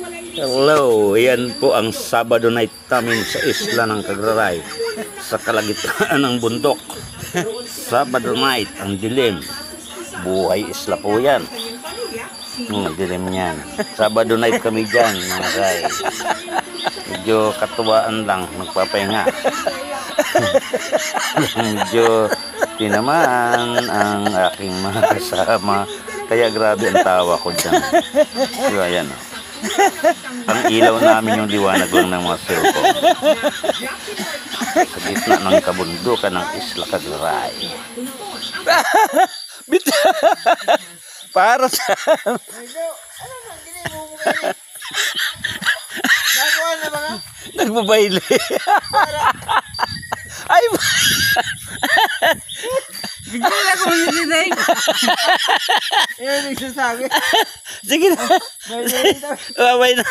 Hello, yan po ang Sabado night namin sa isla ng Cagraray sa kalagitnaan ng bundok. Sabado night, ang dilim. Buhay isla po yan. Dilim yan. Sabado night kami dyan, mga kay. Medyo katuwaan lang, nagpapahinga. Medyo tinamaan ang aking mga kasama. Kaya grabe ang tawa ko dyan. So, ayan. Ang ilaw namin yung liwanag lang ng mga cellphone. Sa gitna ng kabundukan ng Isla Cagraray. Para sa... Nagbabayle. Ay! Bigyan ako yung dinay. Yan yung nagsasabi. Sige na. Babay na.